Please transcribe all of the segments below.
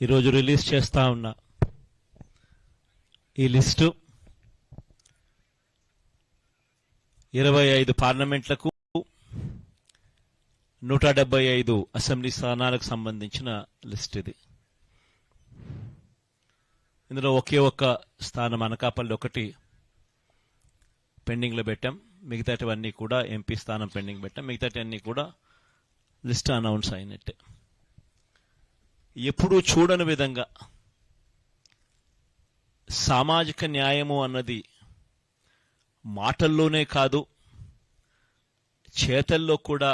ఈరోజు రిలీజ్ చేస్తా ఉన్న ఈ లిస్టు 25 పార్లమెంట్లకు 175 అసెంబ్లీ స్థానాలకు సంబంధించిన లిస్ట్ ఇది. ఇందులో ఒకే ఒక్క స్థానం అనకాపల్లి ఒకటి పెండింగ్లో పెట్టాం. మిగతాటివన్నీ కూడా ఎంపీ స్థానం పెండింగ్ పెట్టాం. మిగతాటివన్నీ కూడా లిస్ట్ అనౌన్స్ అయినట్టే. ఎప్పుడూ చూడని విధంగా సామాజిక న్యాయము అన్నది మాటల్లోనే కాదు, చేతల్లో కూడా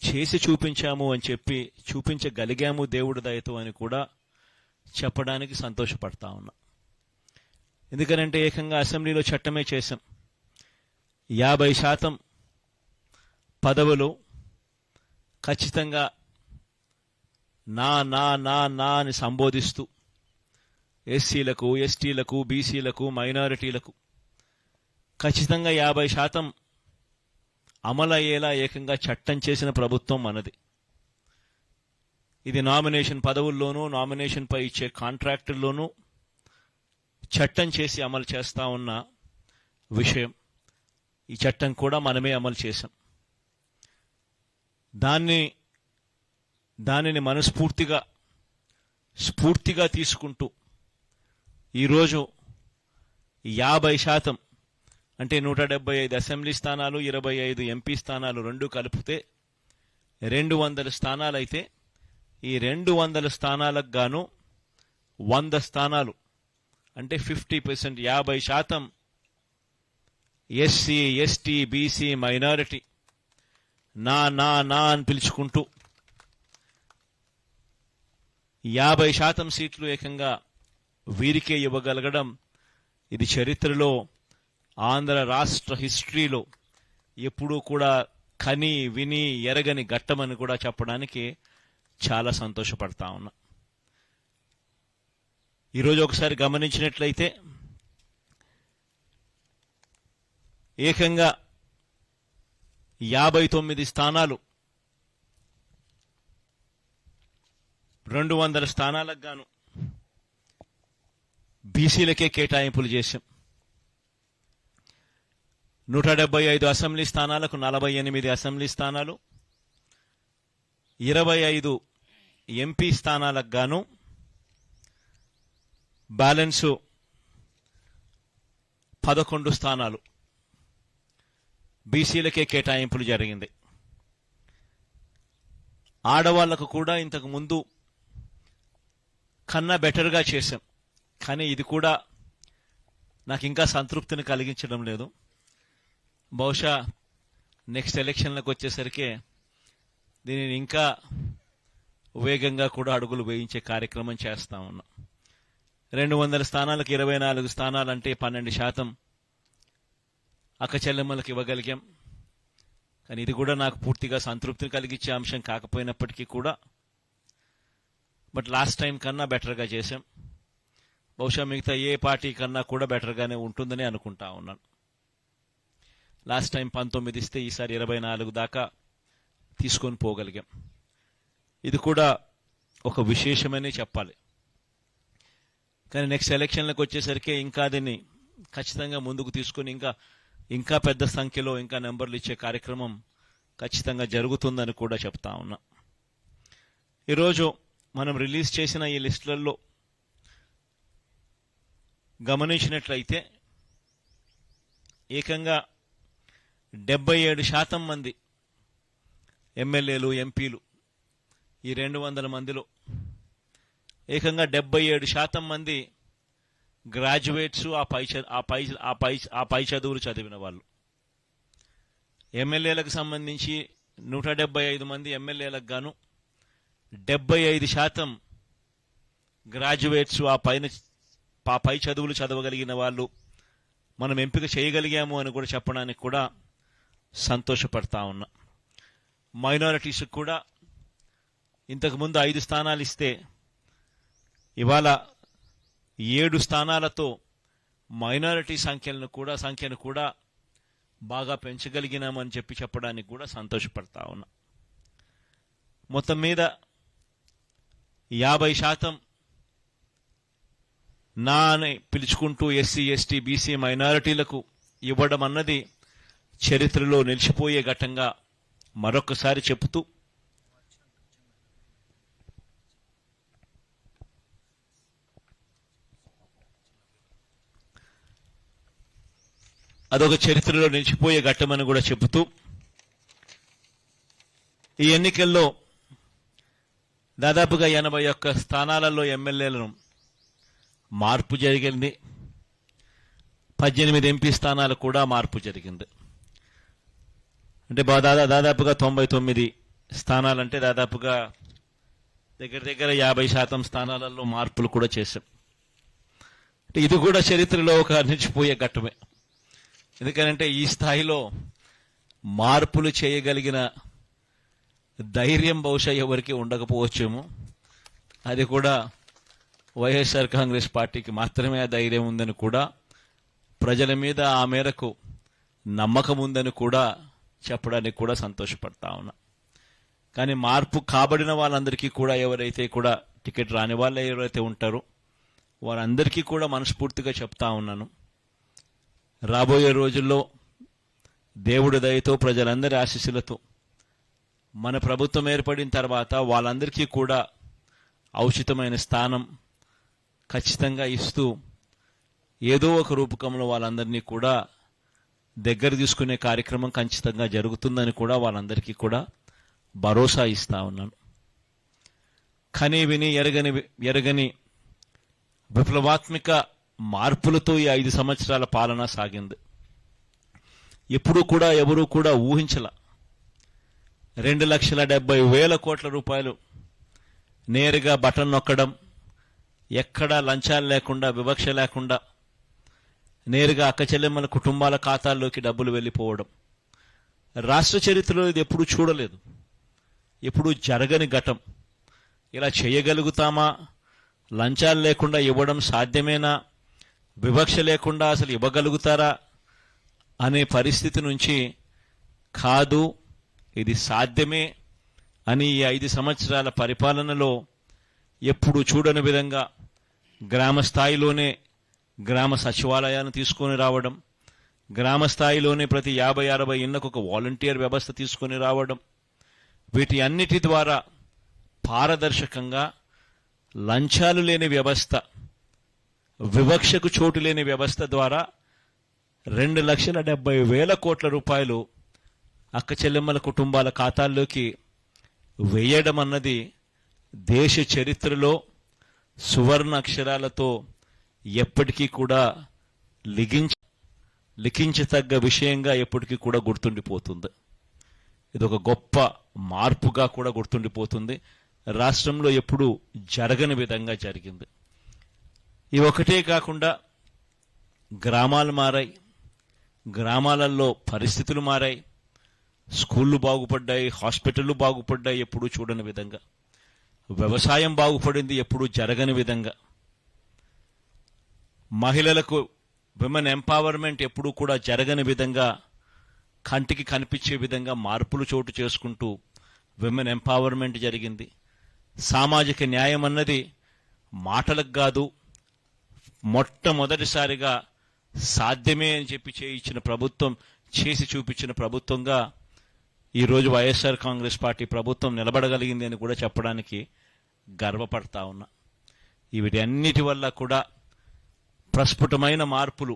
చేసి చూపించాము అని చెప్పి చూపించగలిగాము దేవుడి దయతో అని కూడా చెప్పడానికి సంతోషపడతా ఉన్నా. ఎందుకనంటే ఏకంగా అసెంబ్లీలో చట్టమే చేశాం. 50% పదవులు ఖచ్చితంగా నా నా నా నా అని సంబోధిస్తూ ఎస్సీలకు, ఎస్టీలకు, బీసీలకు, మైనారిటీలకు ఖచ్చితంగా 50% అమలయ్యేలా ఏకంగా చట్టం చేసిన ప్రభుత్వం మనది. ఇది నామినేషన్ పదవుల్లోనూ, నామినేషన్పై ఇచ్చే కాంట్రాక్టుల్లోనూ చట్టం చేసి అమలు చేస్తా ఉన్న విషయం. ఈ చట్టం కూడా మనమే అమలు చేశాం. దానిని మనస్ఫూర్తిగా స్ఫూర్తిగా తీసుకుంటూ ఈరోజు 50% అంటే 175 అసెంబ్లీ స్థానాలు, 25 ఎంపీ స్థానాలు రెండు కలిపితే 200 స్థానాలైతే ఈ 200 స్థానాలకు గాను 100 స్థానాలు అంటే 50%, 50% ఎస్సీ, ఎస్టీ, బీసీ, మైనారిటీ నా నా నా అని పిలుచుకుంటూ 50% సీట్లు ఏకంగా వీరికే ఇవ్వగలగడం ఇది చరిత్రలో, ఆంధ్ర రాష్ట్ర హిస్టరీలో ఎప్పుడూ కూడా కని విని ఎరగని ఘట్టమని కూడా చెప్పడానికి చాలా సంతోషపడతా ఉన్నా. ఈరోజు ఒకసారి గమనించినట్లయితే ఏకంగా 59 స్థానాలు 200 స్థానాలకు గాను బీసీలకే కేటాయింపులు చేశాం. 175 అసెంబ్లీ స్థానాలకు 48 అసెంబ్లీ స్థానాలు, 25 ఎంపీ స్థానాలకు గాను బ్యాలెన్సు 11 స్థానాలు బీసీలకే కేటాయింపులు జరిగింది. ఆడవాళ్లకు కూడా ఇంతకు ముందు కన్నా బెటర్గా చేశాం. కానీ ఇది కూడా నాకు ఇంకా సంతృప్తిని కలిగించడం లేదు. బహుశా నెక్స్ట్ ఎలక్షన్లకు వచ్చేసరికి దీనిని ఇంకా వేగంగా కూడా అడుగులు వేయించే కార్యక్రమం చేస్తా ఉన్నాం. 200 స్థానాలకు 24 స్థానాలంటే 12% అక్క చెల్లెమ్మలకు ఇవ్వగలిగాం. కానీ ఇది కూడా నాకు పూర్తిగా సంతృప్తిని కలిగించే అంశం కాకపోయినప్పటికీ కూడా బట్ లాస్ట్ టైం కన్నా బెటర్గా చేశాం. బహుశా మిగతా ఏ పార్టీ కన్నా కూడా బెటర్గానే ఉంటుందని అనుకుంటా ఉన్నాను. లాస్ట్ టైం 19 ఇస్తే ఈసారి 24 దాకా తీసుకొని పోగలిగాం. ఇది కూడా ఒక విశేషమనే చెప్పాలి. కానీ నెక్స్ట్ ఎలక్షన్లకు వచ్చేసరికి ఇంకా దీన్ని ఖచ్చితంగా ముందుకు తీసుకొని ఇంకా పెద్ద సంఖ్యలో ఇంకా నెంబర్లు ఇచ్చే కార్యక్రమం ఖచ్చితంగా జరుగుతుందని కూడా చెప్తా ఉన్నా. ఈరోజు మనం రిలీజ్ చేసిన ఈ లిస్టులలో గమనించినట్లయితే ఏకంగా 77% మంది ఎమ్మెల్యేలు, ఎంపీలు ఈ 200 మందిలో ఏకంగా 77% మంది గ్రాడ్యుయేట్స్, ఆ పై చదువులు చదివిన వాళ్ళు. ఎమ్మెల్యేలకు సంబంధించి 175 మంది ఎమ్మెల్యేలకు గాను 75% గ్రాడ్యుయేట్స్, ఆ పై చదువులు చదవగలిగిన వాళ్ళు మనం ఎంపిక చేయగలిగాము అని కూడా చెప్పడానికి కూడా సంతోషపడతా ఉన్నా. మైనారిటీస్కి కూడా ఇంతకుముందు 5 స్థానాలు ఇస్తే ఇవాళ 7 స్థానాలతో మైనారిటీ సంఖ్యను కూడా బాగా పెంచగలిగినామని చెప్పడానికి కూడా సంతోషపడతా ఉన్నా. మొత్తం మీద 50% నా అని పిలుచుకుంటూ ఎస్సీ ఎస్టీ బీసీ మైనారిటీలకు ఇవ్వడం అన్నది చరిత్రలో నిలిచిపోయే ఘట్టంగా మరొకసారి చెబుతూ అదొక చరిత్రలో నిలిచిపోయే ఘట్టమని కూడా చెబుతూ ఈ ఎన్నికల్లో దాదాపుగా 81 స్థానాలలో ఎమ్మెల్యేలను మార్పు జరిగింది. 18 ఎంపీ స్థానాలు కూడా మార్పు జరిగింది. అంటే దాదాపుగా 99 స్థానాలంటే దాదాపుగా దగ్గర 50% స్థానాలలో మార్పులు కూడా చేశాం. అంటే ఇది కూడా చరిత్రలో ఒక నిలిచిపోయే ఘట్టమే. ఎందుకంటే ఈ స్థాయిలో మార్పులు చేయగలిగిన ధైర్యం బహుశా ఎవరికి ఉండకపోవచ్చేమో. అది కూడా వైఎస్ఆర్ కాంగ్రెస్ పార్టీకి మాత్రమే ఆ ధైర్యం ఉందని కూడా, ప్రజల మీద ఆ మేరకు నమ్మకం ఉందని కూడా చెప్పడానికి కూడా సంతోషపడతా ఉన్నా. కానీ మార్పు కాబడిన వాళ్ళందరికీ కూడా, ఎవరైతే కూడా టికెట్ రాని వాళ్ళు ఎవరైతే ఉంటారో వారందరికీ కూడా మనస్ఫూర్తిగా చెప్తా ఉన్నాను, రాబోయే రోజుల్లో దేవుడి దయతో ప్రజలందరి ఆశీస్సులతో మన ప్రభుత్వం ఏర్పడిన తర్వాత వాళ్ళందరికీ కూడా ఔచితమైన స్థానం ఖచ్చితంగా ఇస్తూ ఏదో ఒక రూపకంలో వాళ్ళందరినీ కూడా దగ్గర తీసుకునే కార్యక్రమం ఖచ్చితంగా జరుగుతుందని కూడా వాళ్ళందరికీ కూడా భరోసా ఇస్తా ఉన్నాను. కని విని ఎరగని విప్లవాత్మక మార్పులతో ఈ 5 సంవత్సరాల పాలన సాగింది. ఎప్పుడూ కూడా ఎవరూ కూడా ఊహించల 2,70,000 కోట్ల రూపాయలు నేరుగా బటన్ నొక్కడం, ఎక్కడా లంచాలు లేకుండా, వివక్ష లేకుండా నేరుగా అక్కచెల్లెమ్మల కుటుంబాల ఖాతాల్లోకి డబ్బులు వెళ్ళిపోవడం రాష్ట్ర చరిత్రలో ఇది ఎప్పుడూ చూడలేదు, ఎప్పుడూ జరగని ఘటం. ఇలా చేయగలుగుతామా? లంచాలు లేకుండా ఇవ్వడం సాధ్యమేనా? వివక్ష లేకుండా అసలు ఇవ్వగలుగుతారా అనే పరిస్థితి నుంచి కాదు, ఇది సాధ్యమే అని ఈ 5 సంవత్సరాల పరిపాలనలో ఎప్పుడు చూడని విధంగా గ్రామ స్థాయిలోనే గ్రామ సచివాలయాన్ని తీసుకొని రావడం, గ్రామ స్థాయిలోనే ప్రతి 50-60 ఇళ్లకు ఒక వాలంటీర్ వ్యవస్థ తీసుకొని రావడం, వీటి అన్నిటి ద్వారా పారదర్శకంగా లంచాలు లేని వ్యవస్థ, వివక్షకు చోటు లేని వ్యవస్థ ద్వారా 2,70,000 కోట్ల రూపాయలు అక్క చెల్లెమ్మల కుటుంబాల ఖాతాల్లోకి వేయడం అన్నది దేశ చరిత్రలో సువర్ణ అక్షరాలతో ఎప్పటికీ కూడా లిఖించతగ్గ విషయంగా ఎప్పటికీ కూడా గుర్తుండిపోతుంది. ఇది ఒక గొప్ప మార్పుగా కూడా గుర్తుండిపోతుంది. రాష్ట్రంలో ఎప్పుడూ జరగని విధంగా జరిగింది. ఇవి ఒకటే కాకుండా గ్రామాలు మారాయి, గ్రామాలలో పరిస్థితులు మారాయి, స్కూళ్ళు బాగుపడ్డాయి, హాస్పిటళ్లు బాగుపడ్డాయి ఎప్పుడూ చూడని విధంగా, వ్యవసాయం బాగుపడింది ఎప్పుడూ జరగని విధంగా, మహిళలకు విమెన్ ఎంపవర్మెంట్ ఎప్పుడూ కూడా జరగని విధంగా, కంటికి కనిపించే విధంగా మార్పులు చోటు చేసుకుంటూ విమెన్ ఎంపవర్మెంట్ జరిగింది. సామాజిక న్యాయం అన్నది మాటలకు కాదు, మొట్టమొదటిసారిగా సాధ్యమే అని చెప్పి చేయించిన ప్రభుత్వం, చేసి చూపించిన ప్రభుత్వంగా ఈరోజు వైఎస్ఆర్ కాంగ్రెస్ పార్టీ ప్రభుత్వం నిలబడగలిగింది అని కూడా చెప్పడానికి గర్వపడతా ఉన్నా. వీటి అన్నిటి వల్ల కూడా ప్రస్ఫుటమైన మార్పులు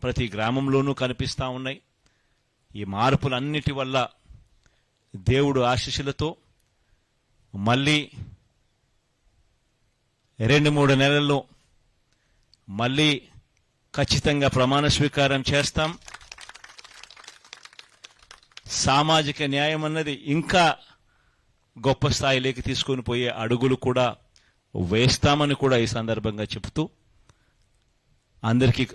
ప్రతి గ్రామంలోనూ కనిపిస్తూ ఉన్నాయి. ఈ మార్పులన్నిటి వల్ల దేవుడు ఆశీస్సులతో మళ్ళీ 2-3 నెలల్లో మళ్ళీ ఖచ్చితంగా ప్రమాణ స్వీకారం చేస్తాం. సామాజిక న్యాయం అన్నది ఇంకా గొప్ప స్థాయిలోకి తీసుకొని పోయే అడుగులు కూడా వేస్తామని కూడా ఈ సందర్భంగా చెబుతూ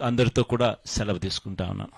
అందరితో కూడా సెలవు తీసుకుంటా ఉన్నాను.